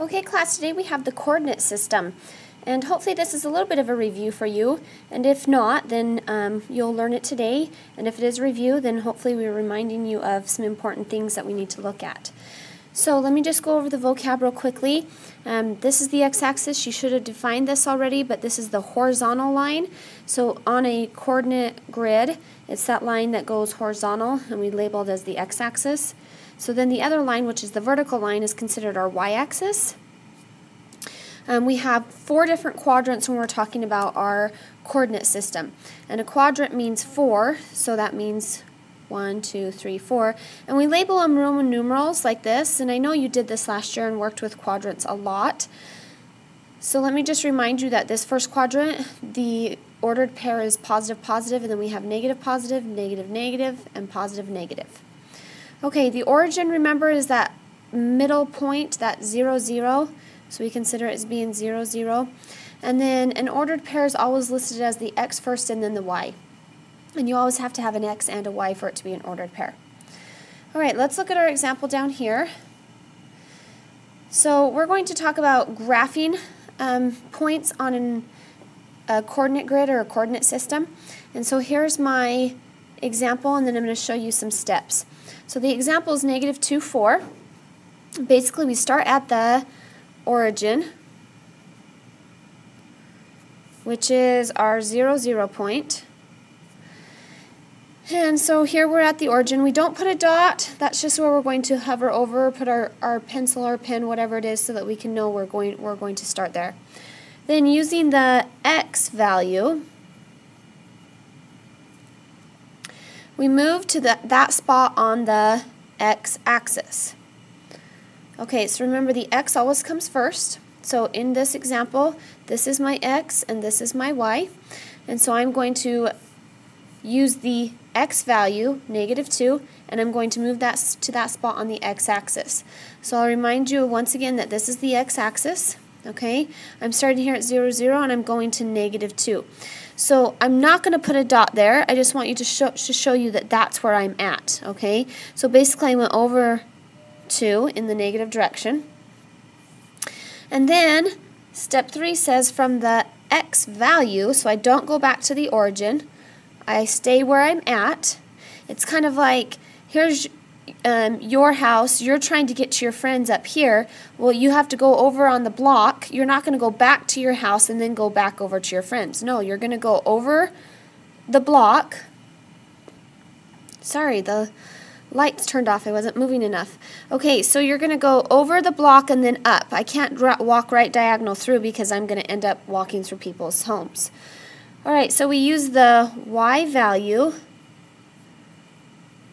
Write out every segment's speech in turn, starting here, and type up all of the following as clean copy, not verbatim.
Okay, class, today we have the coordinate system, and hopefully this is a little bit of a review for you, and if not, then you'll learn it today, and if it is a review, then hopefully we're reminding you of some important things that we need to look at. So let me just go over the vocab real quickly. This is the x-axis. You should have defined this already, but this is the horizontal line. So on a coordinate grid, it's that line that goes horizontal, and we labeled as the x-axis. So then the other line, which is the vertical line, is considered our y-axis. We have 4 different quadrants when we're talking about our coordinate system. And a quadrant means 4, so that means 1, 2, 3, 4. And we label them Roman numerals like this, and I know you did this last year and worked with quadrants a lot. So let me just remind you that this first quadrant, the ordered pair is positive, positive, and then we have negative, positive, negative, negative, and positive, negative. Okay, the origin, remember, is that middle point, that 0, 0. So we consider it as being 0, 0. And then an ordered pair is always listed as the x first and then the y. And you always have to have an x and a y for it to be an ordered pair. All right, let's look at our example down here. So we're going to talk about graphing points on a coordinate grid or a coordinate system. And so here's my example, and then I'm going to show you some steps. So the example is negative 2, 4. Basically, we start at the origin, which is our 0, 0 point. And so here we're at the origin. We don't put a dot. That's just where we're going to hover over, put our pencil or pen, whatever it is, so that we can know we're going to start there. Then using the x value, we move to that spot on the x-axis. Okay, so remember the x always comes first. So in this example, this is my x and this is my y. And so I'm going to use the x value, negative 2, and I'm going to move that to that spot on the x-axis. So I'll remind you once again that this is the x-axis. Okay, I'm starting here at 0, 0, and I'm going to negative 2. So I'm not going to put a dot there. I just want you to show you that that's where I'm at. Okay, so basically I went over 2 in the negative direction. And then step 3 says from the x value, so I don't go back to the origin, I stay where I'm at. It's kind of like, here's your house, you're trying to get to your friends up here. Well, you have to go over on the block. You're not going to go back to your house and then go back over to your friends. No, you're going to go over the block. Sorry, the lights turned off. I wasn't moving enough. Okay, so you're going to go over the block and then up. I can't walk right diagonal through because I'm going to end up walking through people's homes. All right, so we use the y value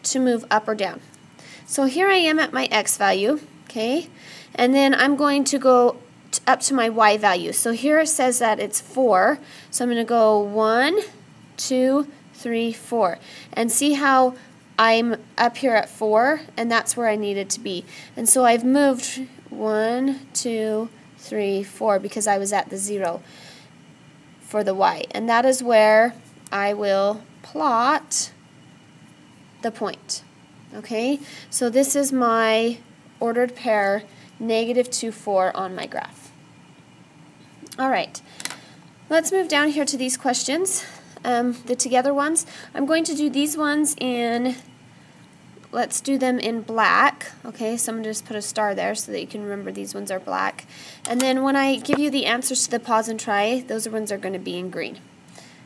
to move up or down. So here I am at my x value, okay, and then I'm going to go up to my y value. So here it says that it's 4, so I'm going to go 1, 2, 3, 4. And see how I'm up here at 4, and that's where I needed to be. And so I've moved 1, 2, 3, 4 because I was at the 0 for the y. And that is where I will plot the point. Okay, so this is my ordered pair, negative 2, 4 on my graph. All right, let's move down here to these questions, the together ones. I'm going to do these ones in, let's do them in black. Okay, so I'm going to just put a star there so that you can remember these ones are black. And then when I give you the answers to the pause and try, those ones are going to be in green,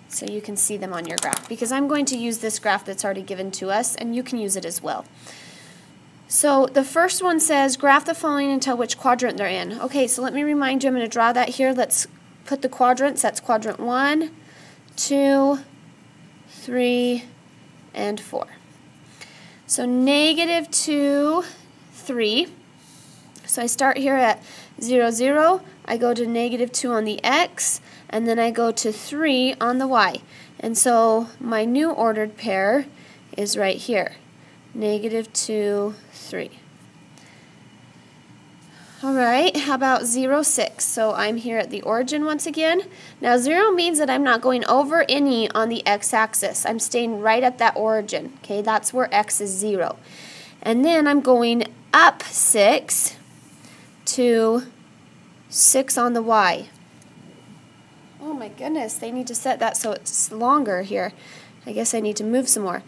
so you can see them on your graph, because I'm going to use this graph that's already given to us, and you can use it as well. So the first one says, graph the following and tell which quadrant they're in. Okay, so let me remind you, I'm going to draw that here. Let's put the quadrants. That's quadrant 1, 2, 3, and 4. So negative 2, 3. So I start here at 0, 0. I go to negative 2 on the x, and then I go to 3 on the y. And so my new ordered pair is right here, negative 2, 3. All right, how about 0, 6? So I'm here at the origin once again. Now 0 means that I'm not going over any on the x-axis. I'm staying right at that origin. Okay, that's where x is 0. And then I'm going up 6 to 6 on the y. Oh my goodness, they need to set that so it's longer here. I guess I need to move some more.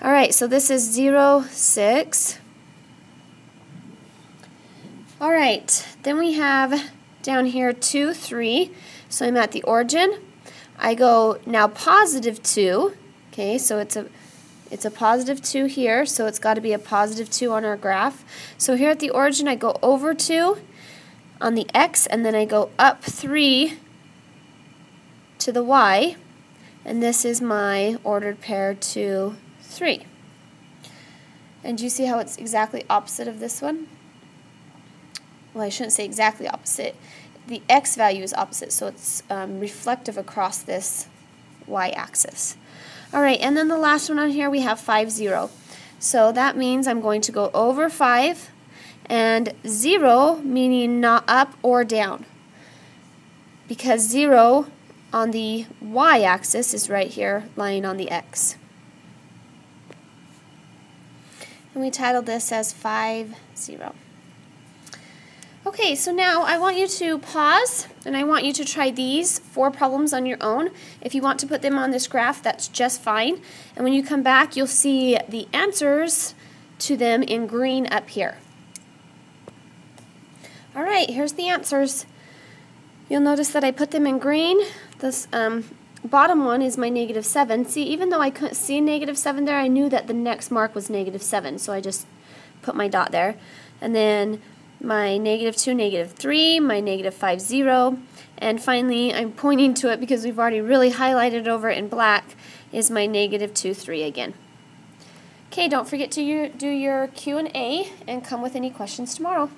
Alright, so this is 0, 6. Alright, then we have down here 2, 3. So I'm at the origin. I go now positive 2. Okay, so it's a positive 2 here, so it's got to be a positive 2 on our graph. So here at the origin I go over 2 on the x, and then I go up 3 to the y, and this is my ordered pair 2, 3. And do you see how it's exactly opposite of this one? Well, I shouldn't say exactly opposite. The x value is opposite, so it's reflective across this y-axis. Alright, and then the last one on here we have 5, 0. So that means I'm going to go over 5, and 0 meaning not up or down, because 0 on the y-axis is right here lying on the x. And we titled this as 5, 0. Okay, so now I want you to pause, and I want you to try these 4 problems on your own. If you want to put them on this graph, that's just fine. And when you come back, you'll see the answers to them in green up here. Alright, here's the answers. You'll notice that I put them in green. This bottom one is my -7. See, even though I couldn't see -7 there, I knew that the next mark was -7, so I just put my dot there. And then my -2, -3, my -5, 0, and finally I'm pointing to it because we've already really highlighted over it in black, is my -2, 3 again. Okay, don't forget to do your Q&A and come with any questions tomorrow.